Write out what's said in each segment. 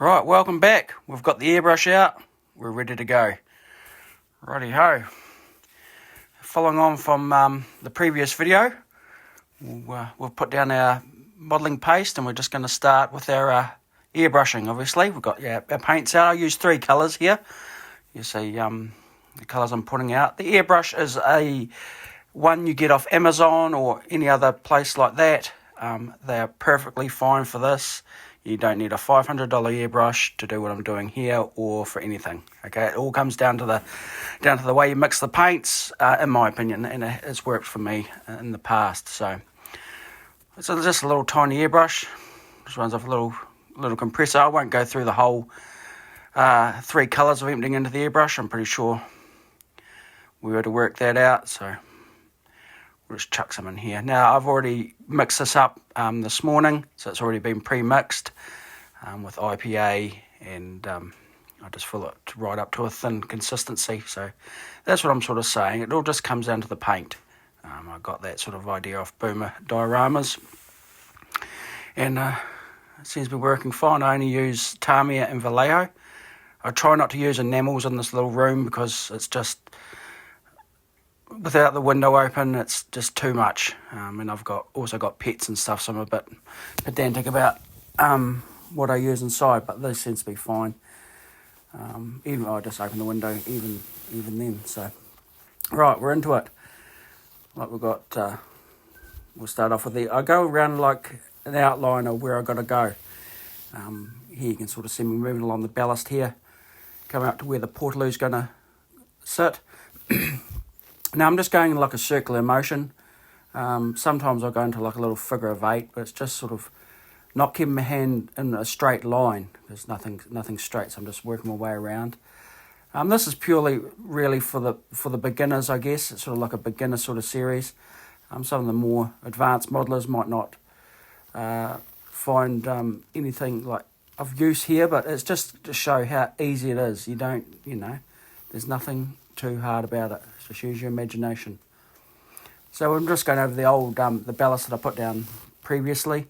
Right, welcome back. We've got the airbrush out. We're ready to go. Righty-ho. Following on from the previous video, we've put down our modelling paste and we're just going to start with our airbrushing, obviously. We've got our paints out. I use 3 colours here. You see the colours I'm putting out. The airbrush is a one you get off Amazon or any other place like that. They are perfectly fine for this. You don't need a $500 airbrush to do what I'm doing here or for anything. Okay, it all comes down to the way you mix the paints, in my opinion, and it's worked for me in the past. So it's just a little tiny airbrush. Just runs off a little compressor. I won't go through the whole 3 colours of emptying into the airbrush. I'm pretty sure we were to work that out. So we'll just chuck some in here. Now, I've already mixed this up this morning, so it's already been pre-mixed with IPA, and I just fill it right up to a thin consistency. So that's what I'm sort of saying. It all just comes down to the paint. I got that sort of idea off Boomer Dioramas, and it seems to be working fine. I only use Tamiya and Vallejo. I try not to use enamels in this little room because it's just, without the window open, it's just too much. And I've also got pets and stuff, so I'm a bit pedantic about what I use inside, but this seems to be fine. Even I just open the window, even then. So, right, we're into it. Like we've got, we'll start off with I go around like an outline of where I've got to go. Here you can sort of see me moving along the ballast here, come out to where the portaloo's going to sit. Now I'm just going in like a circular motion. Sometimes I'll go into like a little figure of 8, but it's just sort of not keeping my hand in a straight line. There's nothing straight, so I'm just working my way around. This is purely really for the beginners, I guess. It's sort of like a beginner sort of series. Some of the more advanced modelers might not find anything like of use here, but it's just to show how easy it is. You don't, there's nothing too hard about it. Just use your imagination. So I'm just going over the old the ballast that I put down previously,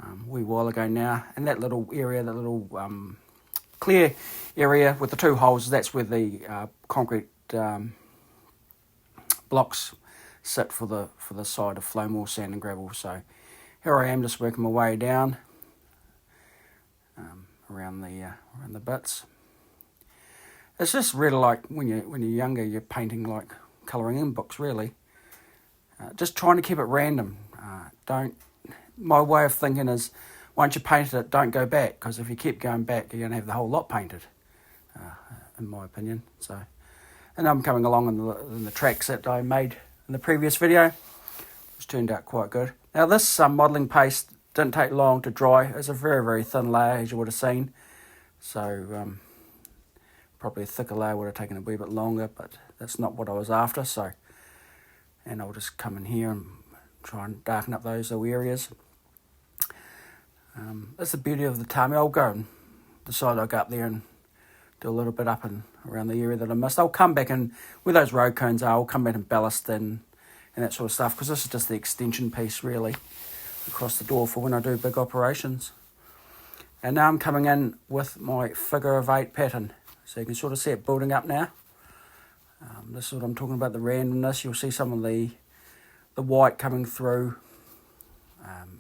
a wee while ago now, and that little area, that little clear area with the 2 holes, that's where the concrete blocks sit for the side of Flowmore sand and gravel. So here I am, just working my way down around the bits. It's just really like when you're younger, you're painting like colouring in books, really. Just trying to keep it random. My way of thinking is, once you painted it, don't go back, because if you keep going back, you're going to have the whole lot painted, in my opinion. So, and I'm coming along in the tracks that I made in the previous video, which turned out quite good. Now this modelling paste didn't take long to dry. It's a very, very thin layer, as you would have seen. So, probably a thicker layer would have taken a wee bit longer, but that's not what I was after. So, and I'll just come in here and try and darken up those little areas. That's the beauty of the Tamiya. I'll go and decide I'll go up there and do a little bit up and around the area that I missed. I'll come back and where those road cones are, I'll come back and ballast and that sort of stuff, because this is just the extension piece really across the door for when I do big operations. And now I'm coming in with my figure of 8 pattern. So you can sort of see it building up now. This is what I'm talking about, the randomness. You'll see some of the white coming through,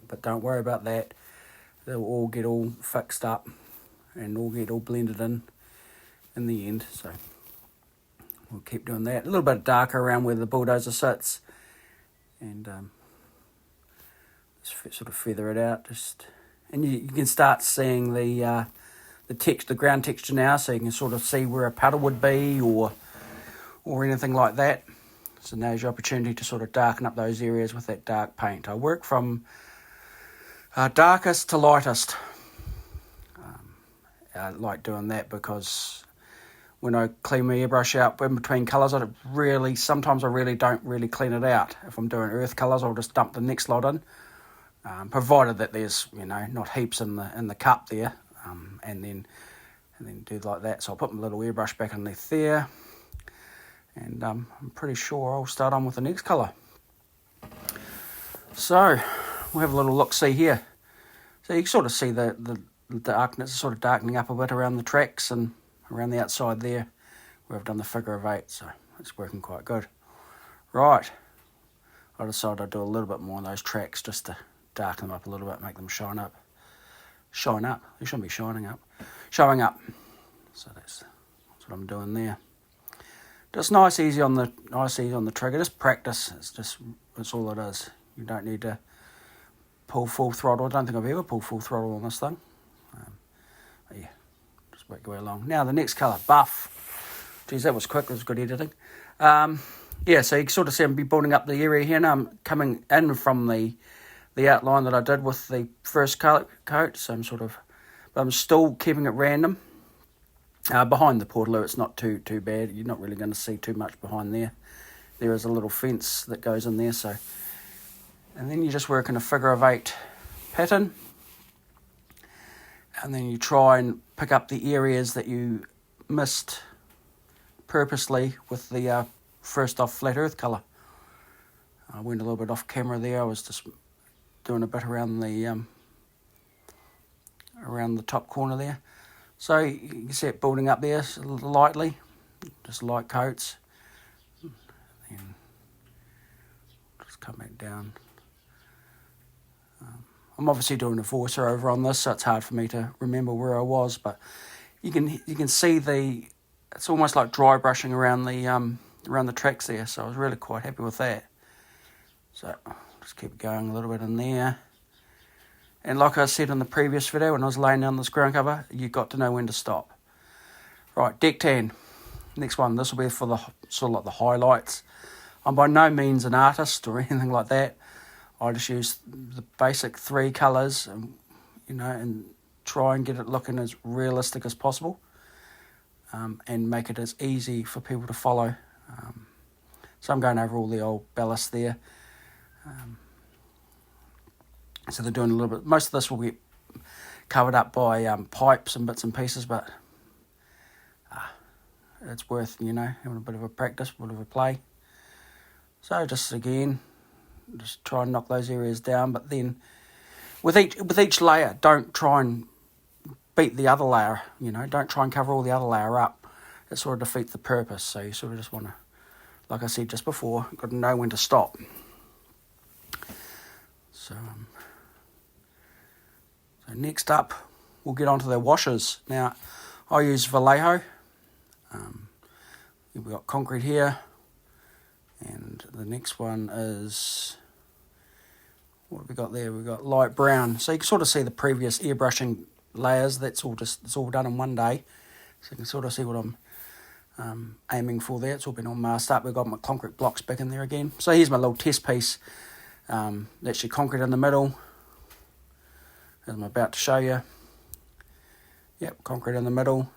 but don't worry about that. They'll all get all fixed up and all get all blended in the end. So we'll keep doing that. A little bit darker around where the bulldozer sits, and just sort of feather it out. And you can start seeing the ground texture now, so you can sort of see where a puddle would be or anything like that. So now's your opportunity to sort of darken up those areas with that dark paint. I work from darkest to lightest. I like doing that because when I clean my airbrush out in between colours, sometimes I really don't really clean it out. If I'm doing earth colours, I'll just dump the next lot in, provided that there's not heaps in the cup there, and then do like that. So I'll put my little airbrush back underneath there, and I'm pretty sure I'll start on with the next colour. So we'll have a little look-see here. So you can sort of see the darkness, sort of darkening up a bit around the tracks and around the outside there where I've done the figure of 8, so it's working quite good. Right, I decided I'd do a little bit more on those tracks just to darken them up a little bit, make them shine up. Shine up, they shouldn't be shining up, showing up. So that's what I'm doing there. Just nice easy on the trigger, just practice, it's all it is. You don't need to pull full throttle. I don't think I've ever pulled full throttle on this thing. But yeah, just work your way along. Now the next colour, buff. Geez, that was quick, that was good editing. Yeah, so you can sort of see I'm building up the area here. Now I'm coming in from the outline that I did with the first coat, so I'm still keeping it random. Behind the portaloo, it's not too bad. You're not really going to see too much behind there. There is a little fence that goes in there, so. And then you just work in a figure of 8 pattern. And then you try and pick up the areas that you missed purposely with the first off flat earth colour. I went a little bit off camera there. I was just doing a bit around the top corner there. So you can see it building up there lightly, just light coats. Then just come back down. I'm obviously doing a voiceover over on this, so it's hard for me to remember where I was, but you can see it's almost like dry brushing around the tracks there, so I was really quite happy with that. So just keep going a little bit in there. And like I said in the previous video when I was laying down this ground cover, you've got to know when to stop. Right, deck tan. Next one, this will be for the sort of like the highlights. I'm by no means an artist or anything like that. I just use the basic 3 colours, and try and get it looking as realistic as possible, and make it as easy for people to follow. So I'm going over all the old ballast there. So they're doing a little bit. Most of this will get covered up by pipes and bits and pieces, but it's worth having a bit of a practice, a bit of a play. So just try and knock those areas down, but then with each layer, don't try and beat the other layer. Don't try and cover all the other layer up. It sort of defeats the purpose. So you sort of just want to, like I said just before, got to know when to stop. So next up, we'll get onto the washers. Now, I use Vallejo. We've got concrete here. And the next one is, what have we got there? We've got light brown. So you can sort of see the previous airbrushing layers. It's all done in one day. So you can sort of see what I'm aiming for there. It's all been all masked up. We've got my concrete blocks back in there again. So here's my little test piece. That's your concrete in the middle, as I'm about to show you. Yep, concrete in the middle.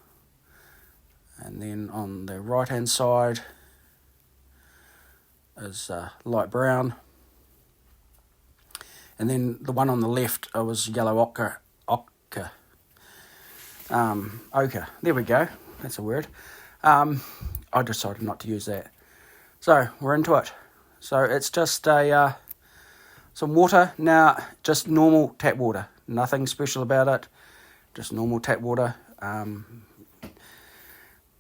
And then on the right hand side is light brown. And then the one on the left was yellow ochre. Ochre. There we go. That's a word. I decided not to use that. So we're into it. So it's just some water. Now, just normal tap water. Nothing special about it. Just normal tap water.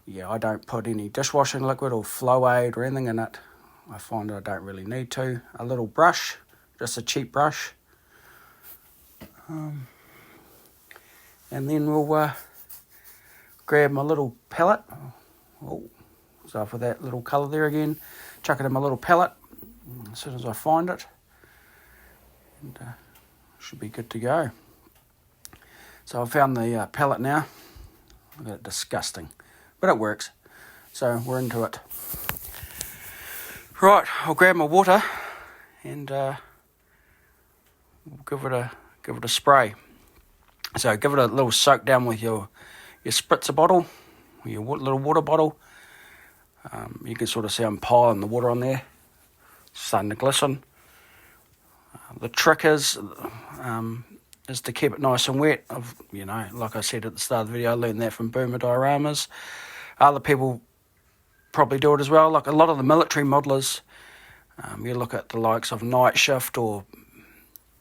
Yeah, I don't put any dishwashing liquid or flow aid or anything in it. I find I don't really need to. A little brush, just a cheap brush. And then we'll grab my little palette. So for that little colour there again, chuck it in my little palette as soon as I find it. And should be good to go. So I found the palette now. Look at it, disgusting. But it works. So we're into it. Right, I'll grab my water and we'll give it a spray. So give it a little soak down with your spritzer bottle, or your little water bottle. You can sort of see I'm piling the water on there. It's starting to glisten. The trick is to keep it nice and wet. Like I said at the start of the video, I learned that from Boomer Dioramas. Other people probably do it as well. Like a lot of the military modelers, you look at the likes of Night Shift or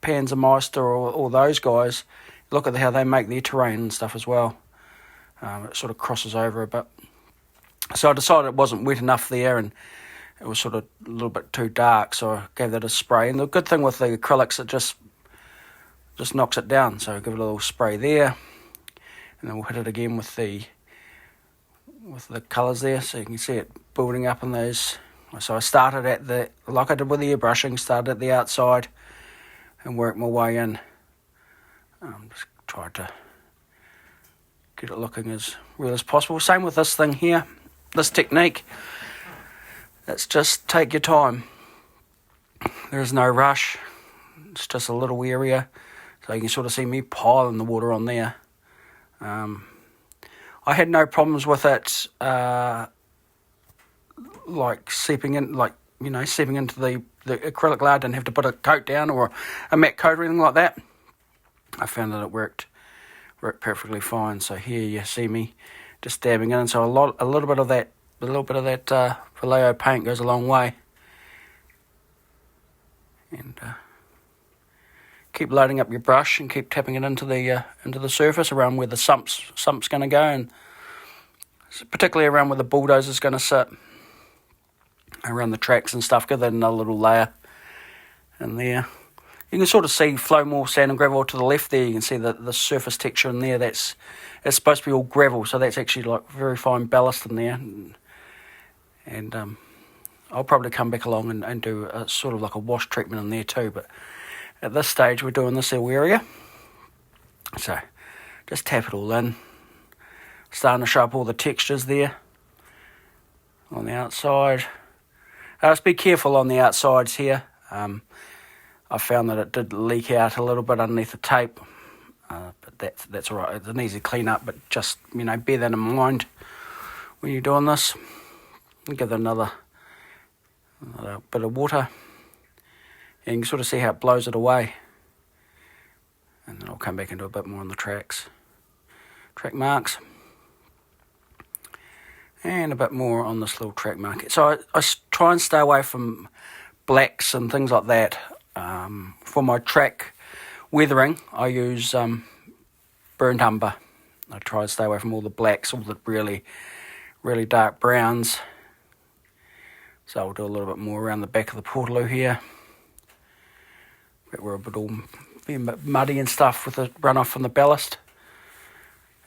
Panzermeister or all those guys, look at how they make their terrain and stuff as well. It sort of crosses over a bit. So I decided it wasn't wet enough there, and it was sort of a little bit too dark, so I gave that a spray. And the good thing with the acrylics, it just knocks it down. So give it a little spray there, and then we'll hit it again with the colours there, so you can see it building up in those. So I started at like I did with the airbrushing, started at the outside and worked my way in. Just tried to get it looking as real as possible. Same with this thing here, this technique. It's just take your time. There is no rush. It's just a little area. So you can sort of see me piling the water on there. I had no problems with it, like seeping into the acrylic layer. I didn't have to put a coat down or a matte coat or anything like that. I found that it worked perfectly fine. So here you see me just dabbing in. So a little bit of that Vallejo paint goes a long way. And keep loading up your brush and keep tapping it into the surface around where the sump's going to go, and particularly around where the bulldozer's going to sit, around the tracks and stuff. Give that another little layer in there. You can sort of see flow more sand and gravel to the left there. You can see the surface texture in there. It's supposed to be all gravel, so that's actually like very fine ballast in there. And I'll probably come back along and do a sort of like a wash treatment in there too, but at this stage we're doing this little area. So just tap it all in. Starting to show up all the textures there on the outside. Just be careful on the outsides here. I found that it did leak out a little bit underneath the tape, but that's all right. It's an easy clean up, but just bear that in mind when you're doing this. Give it another bit of water, and you can sort of see how it blows it away. And then I'll come back and do a bit more on the track marks, and a bit more on this little track mark. So I try and stay away from blacks and things like that. For my track weathering, I use burnt umber. I try to stay away from all the blacks, all the really, really dark browns. So I'll do a little bit more around the back of the portaloo here, where a bit all muddy and stuff with the runoff from the ballast.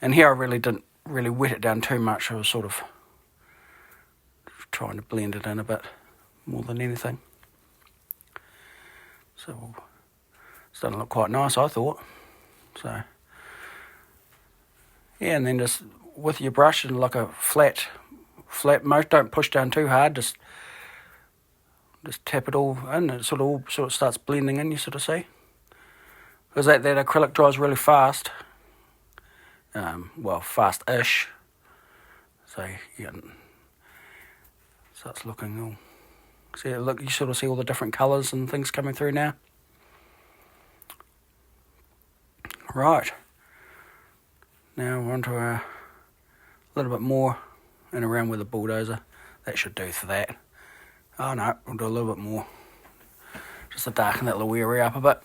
And here I really didn't wet it down too much. I was sort of trying to blend it in a bit more than anything. So it's starting to look quite nice, I thought. So yeah, and then just with your brush and like a flat most, don't push down too hard. Just tap it all in. It sort of starts blending in. You sort of see, because that acrylic dries really fast. Well, fast-ish. So yeah, starts looking all. See, look, you sort of see all the different colours and things coming through now. Right. Now we're on to a little bit more and around with the bulldozer. That should do for that. Oh no, we'll do a little bit more. Just to darken that little area up a bit.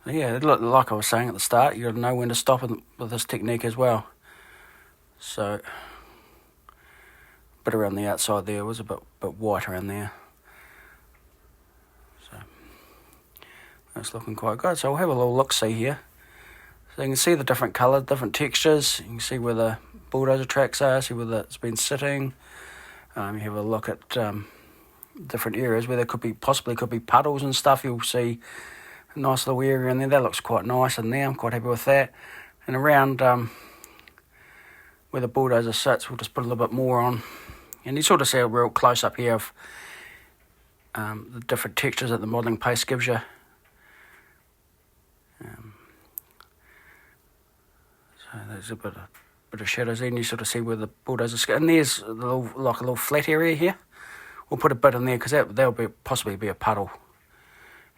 Yeah, like I was saying at the start, you got to know when to stop with this technique as well. So bit around the outside there was a bit white around there, so that's looking quite good. So we'll have a little look-see here, so you can see the different colours, different textures. You can see where the bulldozer tracks are, see where it's been sitting. You have a look at different areas where there possibly could be puddles and stuff. You'll see a nice little area in there. That looks quite nice in there. I'm quite happy with that. And around where the bulldozer sits, we'll just put a little bit more on. And you sort of see a real close-up here of the different textures that the modelling paste gives you. So there's a bit of shadows there, and you sort of see where the bulldozer... And there's a little flat area here. We'll put a bit in there, because that'll possibly be a puddle.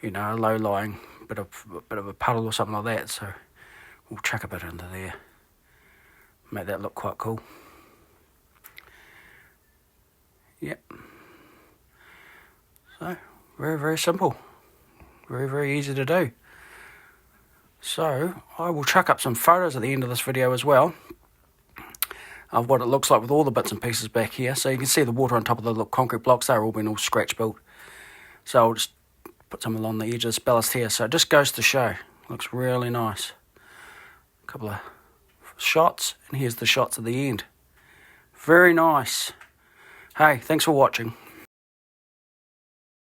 A low-lying bit of a puddle or something like that. So we'll chuck a bit into there. Make that look quite cool. Yep. So, very, very simple. Very, very easy to do. So I will chuck up some photos at the end of this video as well of what it looks like with all the bits and pieces back here. So you can see the water on top of the little concrete blocks. They're all been all scratch built. So I'll just put some along the edge of this ballast here. So it just goes to show. Looks really nice. A couple of shots, and here's the shots at the end. Very nice. Hey, thanks for watching.